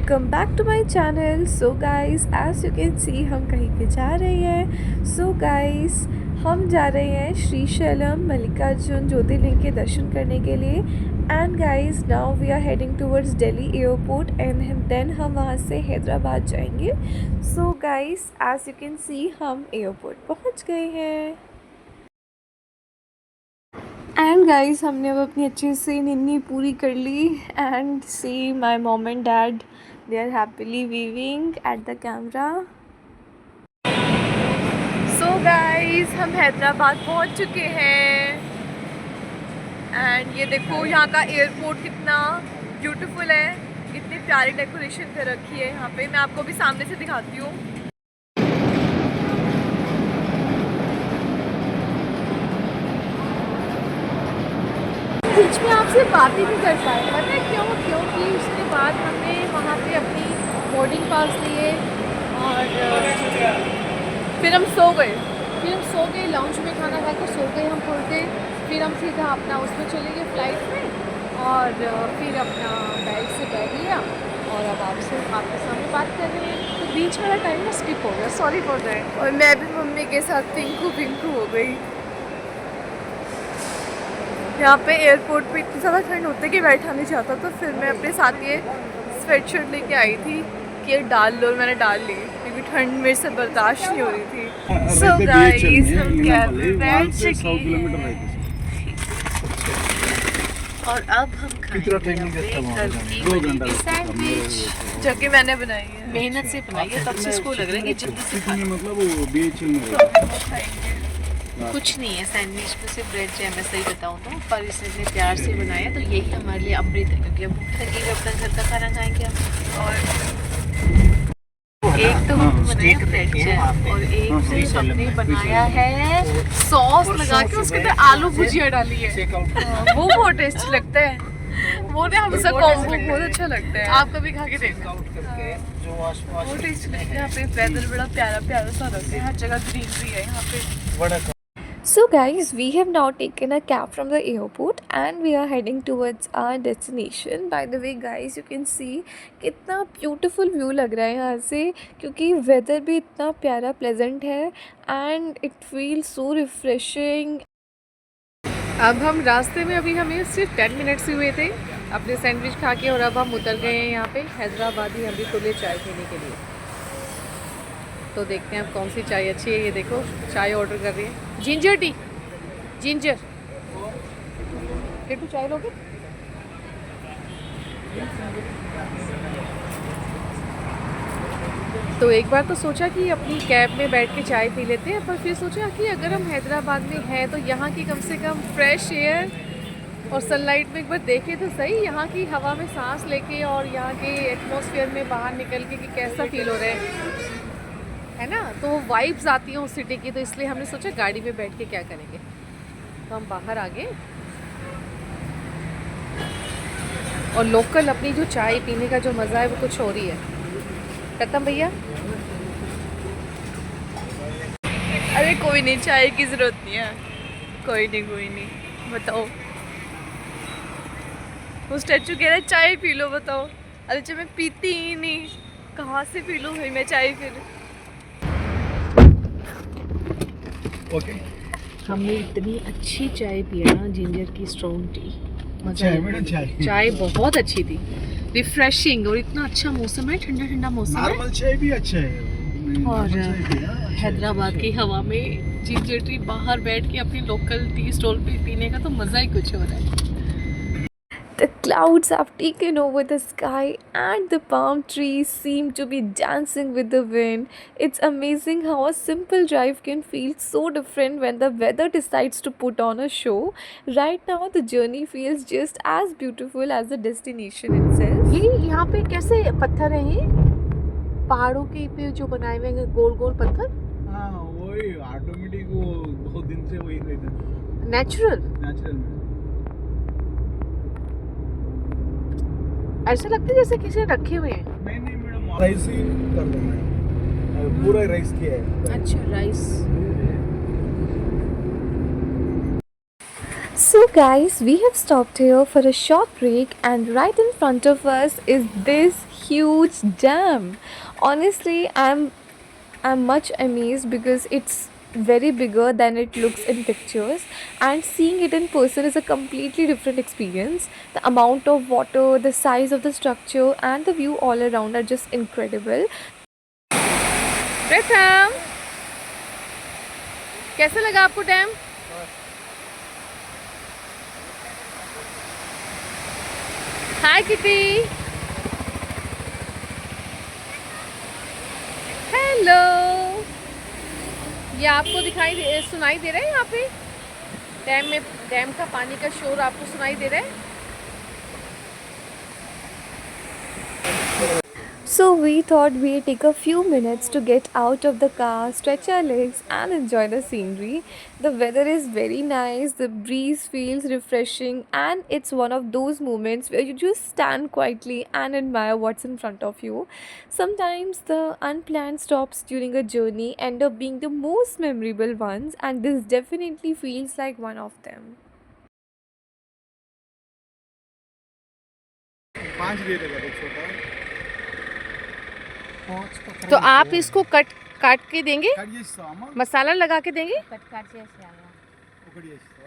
Welcome back to my channel. So guys, as you can see हम कहीं पे जा रहे हैं। सो गाइस, हम जा रहे हैं श्रीशैलम मल्लिकार्जुन ज्योतिर्लिंग के दर्शन करने के लिए। And guys, now we are heading towards Delhi airport and then हम वहाँ से हैदराबाद जाएंगे। So guys, as you can see हम एयरपोर्ट पहुँच गए हैं। एंड गाइस, हमने अब अपनी अच्छे से निन्नी पूरी कर ली। And see my mom and dad, they are happily waving at the camera. So guys, हम हैदराबाद पहुंच चुके हैं। एंड ये देखो यहाँ का एयरपोर्ट कितना ब्यूटीफुल है, कितनी प्यारी डेकोरेशन कर रखी है यहाँ पे। मैं आपको भी सामने से दिखाती हूँ। बीच में आपसे बात ही नहीं कर पाए, पता है क्यों? क्योंकि उसके बाद हमने वहाँ पे अपनी बोर्डिंग पास लिए और फिर हम सो गए। लॉन्च में खाना खाकर सो गए हम थोड़ी देर। फिर हम सीधा अपना उसमें चले गए फ्लाइट में और फिर अपना बैग से बैग लिया और अब आपके सामने बात कर रहे हैं। तो बीच वाला टाइम ना स्किप हो गया, सॉरी फॉर दैट। और मैं भी मम्मी के साथ पिंकू हो गई। यहाँ पे एयरपोर्ट पे इतनी ज़्यादा ठंड होती है कि बैठा नहीं चाहता, तो फिर मैं अपने साथ ये स्वेटशर्ट लेके आई थी कि ये डाल लो। मैंने डाल ली क्योंकि ठंड मेरे से बर्दाश्त नहीं हो रही थी। सो गाइस, हम कैब में बैठ चुके हैं और अब हम खाएंगे सैंडविच जो कि मैंने बनाई है, मेहनत से बनाई है, तब से इसको लग रहा है कि जल्दी से खाएंगे। कुछ नहीं है सैंडविच में, सिर्फ ब्रेड जैम है, सही बताऊँ तो। पर इसने प्यार से बनाया तो यही हमारे लिए अमृत है, क्योंकि हम भूख लगी हुई अपना घर का खाना खाएंगे हम। और एक तो हम बनाया ब्रेड जैम और एक से हमने बनाया है सॉस लगा के उसके अंदर आलू भुजिया डाली है। वो बहुत टेस्टी लगता है। वो ना हमसे कॉम्बो बहुत अच्छा लगता है, आप कभी खा के देखना। बहुत टेस्टी लगता है। यहाँ पे वेदर बड़ा प्यारा सा लगता है, हर जगह ग्रीनरी है यहाँ पे। So guys, we have now taken a cab from the airport and we are heading towards our destination. By the way guys, you can see कितना beautiful view लग रहा है यहाँ से, क्योंकि weather भी इतना प्यारा pleasant है and it feels so refreshing. अब हम रास्ते में, अभी हमें सिर्फ 10 मिनट्स हुए थे अपने सैंडविच खा के, और अब हम उतर गए हैं यहाँ पे हैदराबादी हल्दी खुले चाय पीने के लिए। तो देखते हैं अब कौन सी चाय अच्छी है। ये देखो चाय ऑर्डर कर रही है, जिंजर टी, जिंजर। किट्टू चाय लोगे? तो एक बार तो सोचा कि अपनी कैब में बैठ के चाय पी लेते हैं, पर फिर सोचा कि अगर हम हैदराबाद में हैं तो यहाँ की कम से कम फ्रेश एयर और सनलाइट में एक बार देखें तो सही, यहाँ की हवा में सांस लेके और यहाँ के एटमॉस्फेयर में बाहर निकल के कि कैसा फील हो रहा है ना। तो वो वाइब्स आती हैं उस सिटी की, तो इसलिए हमने सोचा गाड़ी में बैठ के क्या करेंगे। तो हम बाहर आ गए और लोकल अपनी जो चाय पीने का जो मज़ा है वो कुछ और ही है। खत्म भैया? अरे कोई नहीं, चाय की ज़रूरत नहीं है। कोई नहीं, बताओ। वो स्टैचू कह रहा है चाय पी लो, बताओ। अरे जब मैं पीती ही नहीं, कहाँ से पी लूँ भाई मैं चाय फिर? ओके। हमने इतनी अच्छी चाय पिया ना, जिंजर की स्ट्रॉन्ग टी। चाय बहुत अच्छी थी, रिफ्रेशिंग, और इतना अच्छा मौसम है, ठंडा ठंडा मौसम है। नॉर्मल चाय भी अच्छा है। और हैदराबाद की हवा में जिंजर टी बाहर बैठ के अपनी लोकल टी स्टॉल पे पीने का तो मज़ा ही कुछ और है। The clouds have taken over the sky and the palm trees seem to be dancing with the wind. It's amazing how a simple drive can feel so different when the weather decides to put on a show. Right now the journey feels just as beautiful as the destination itself. ये यहाँ पे कैसे पत्थर हैं ये? पहाड़ों के पे जो बनाए हुए हैं गोल गोल पत्थर? हाँ, वही ऑटोमेटिक, वो बहुत दिन से वही रहता। नेचुरल ऐसा लगता है जैसे किसी ने रखे हुए हैं। नहीं मैडम, राइस ही कर देना है, पूरा राइस किया है। अच्छा, rice. So guys, we have stopped here for a short break and right in front of us is this huge dam. Honestly, I'm much amazed because it's very bigger than it looks in pictures, and seeing it in person is a completely different experience. The amount of water, the size of the structure, and the view all around are just incredible. प्रथम, कैसा लगा आपको dam? हाय kitty, hello. ये आपको सुनाई दे रहा है यहाँ पे डैम का पानी का शोर आपको सुनाई दे रहा है? So we thought we'd take a few minutes to get out of the car, stretch our legs, and enjoy the scenery. The weather is very nice, the breeze feels refreshing, and it's one of those moments where you just stand quietly and admire what's in front of you. Sometimes the unplanned stops during a journey end up being the most memorable ones, and this definitely feels like one of them. 5 दे देगा एक छोटा। तो आप इसको काट के देंगे, cut చేస్తామా? मसाला लगा के देंगे, కట్ చేసేయాలి. ఒకటి చేస్తా।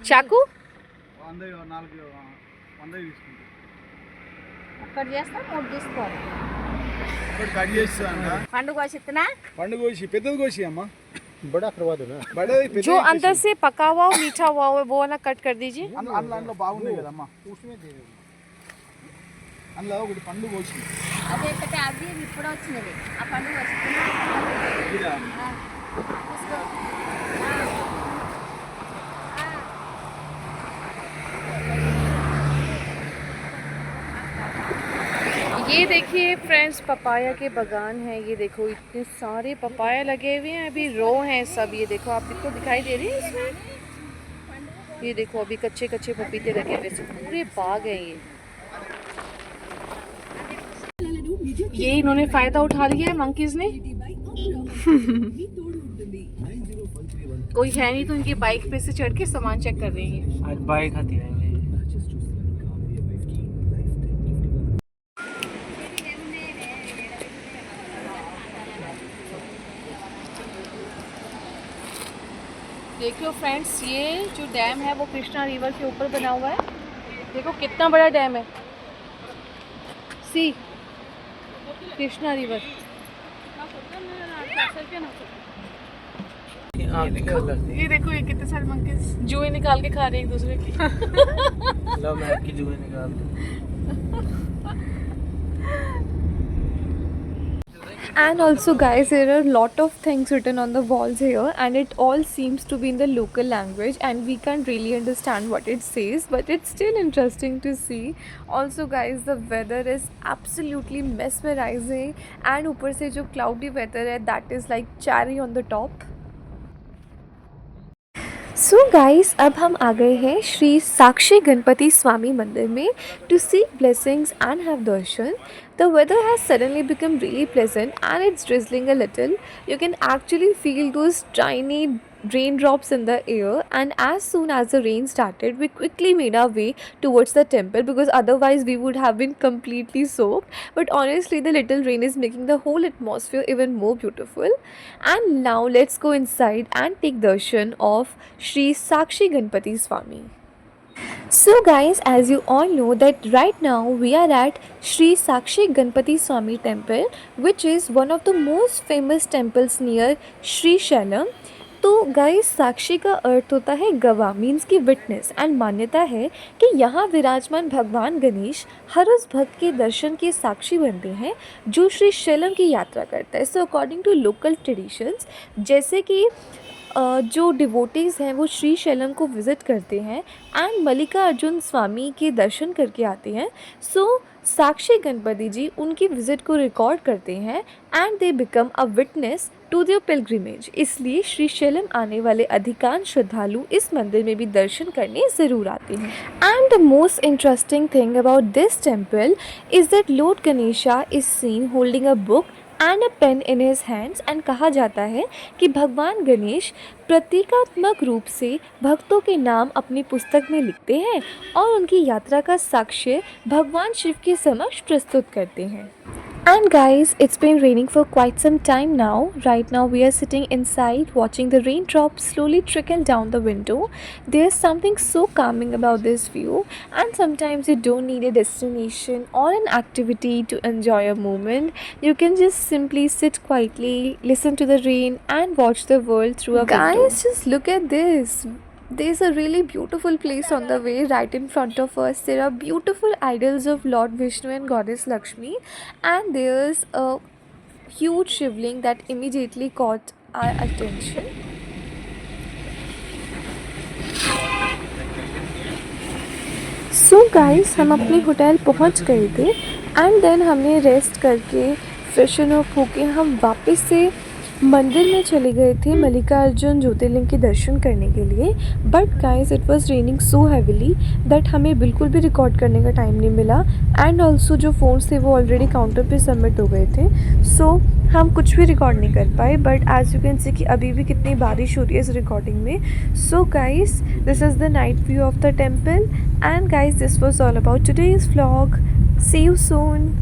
चाकू 100 4 100 తీసుకుంటా। ఒక్కటి చేస్తా, 3 తీసుకోవాలి. ఒకటి కట్ చేస్తా అంట। పండు కోసిస్తున్నా. పండు కోసి పెద్దది కోసి అమ్మా। बड़ा करवा दो ना। बड़ा పెద్దది जो अंदर से पका हुआ हो, मीठा हुआ हो, वो वाला कट कर दीजिए। అందులో బాగుంది కదమ్మా। उसमें दे दो। అందులో ఒకటి పండు కోసి। అదే ఒకటి అది ఇప్పుడు వచ్చినది. ఆ పండు కోసిస్తున్నా. ఇదా? తీసుకో. ये देखिए फ्रेंड्स, पपाया के बागान है। ये देखो इतने सारे पपाया लगे हुए हैं, अभी रो हैं सब। ये देखो आपको दिखाई दे रही है इसमें। ये देखो अभी कच्चे कच्चे पपीते लगे हुए, सब पूरे बाग है ये इन्होंने फायदा उठा लिया है मंकीज ने। कोई है नहीं तो इनकी बाइक पे से चढ़ के सामान चेक कर रही है। आज बाइक आती है। देख लो फ्रेंड्स, ये जो डैम है वो कृष्णा रिवर के ऊपर बना हुआ है। देखो कितना बड़ा डैम है। सी कृष्णा रिवर। ये देखो ये कितने सारे मंकीज जुए निकाल के खा रहे हैं एक दूसरे की। लो मैं आपकी जुए निकाल दूं। And also guys, there are a lot of things written on the walls here, and it all seems to be in the local language and we can't really understand what it says, but it's still interesting to see. Also guys, the weather is absolutely mesmerizing, and ऊपर से जो cloudy weather है, that is like cherry on the top. So guys, अब हम आ गए हैं श्री साक्षी गणपति स्वामी मंदिर में to seek blessings and have darshan. The weather has suddenly become really pleasant and it's drizzling a little. You can actually feel those tiny raindrops in the air, and as soon as the rain started, we quickly made our way towards the temple because otherwise we would have been completely soaked. But honestly, the little rain is making the whole atmosphere even more beautiful. And now let's go inside and take darshan of Shri Sakshi Ganpati Swami. So guys, as you all know that right now we are at Shri Sakshi Ganpati Swami temple, which is one of the most famous temples near Sri Shailam. तो guys, साक्षी का अर्थ होता है गवाह, means की witness, and मान्यता है कि यहाँ विराजमान भगवान गणेश हर उस भक्त के दर्शन के साक्षी बनते हैं जो श्री शैलम की यात्रा करता है। So according to local traditions, जैसे कि जो डिवोटीज़ हैं वो श्री शैलम को विज़िट करते हैं एंड मल्लिकार्जुन स्वामी के दर्शन करके आते हैं। सो साक्षी गणपति जी उनकी विज़िट को रिकॉर्ड करते हैं and they become a witness to their pilgrimage. इसलिए श्री शैलम आने वाले अधिकांश श्रद्धालु इस मंदिर में भी दर्शन करने ज़रूर आते हैं। And the most interesting thing about this temple is that Lord Ganesha is scene holding a book and a pain in his hands and कहा जाता है कि भगवान गणेश प्रतीकात्मक रूप से भक्तों के नाम अपनी पुस्तक में लिखते हैं और उनकी यात्रा का साक्ष्य भगवान शिव के समक्ष प्रस्तुत करते हैं. And guys, it's been raining for quite some time now. Right now we are sitting inside watching the raindrops slowly trickle down the window. There's something so calming about this view, and sometimes you don't need a destination or an activity to enjoy a moment. You can just simply sit quietly, listen to the rain and watch the world through a window. Guys, just look at this. There's a really beautiful place on the way right in front of us. There are beautiful idols of Lord Vishnu and Goddess Lakshmi, and there's a huge shivling that immediately caught our attention. So guys, हम अपने hotel पहुंच गए थे and then हमने rest करके freshen up होके हम वापस से मंदिर में चले गए थे मल्लिकार्जुन ज्योतिर्लिंग के दर्शन करने के लिए. But guys, it was raining so heavily that हमें बिल्कुल भी रिकॉर्ड करने का टाइम नहीं मिला एंड ऑल्सो जो फ़ोन्स थे वो ऑलरेडी काउंटर पे सबमिट हो गए थे. सो हम कुछ भी रिकॉर्ड नहीं कर पाए. But as you can see कि अभी भी कितनी बारिश हो रही है इस रिकॉर्डिंग में. So guys, this is the night view of the temple and guys, this was all about today's vlog. See you soon.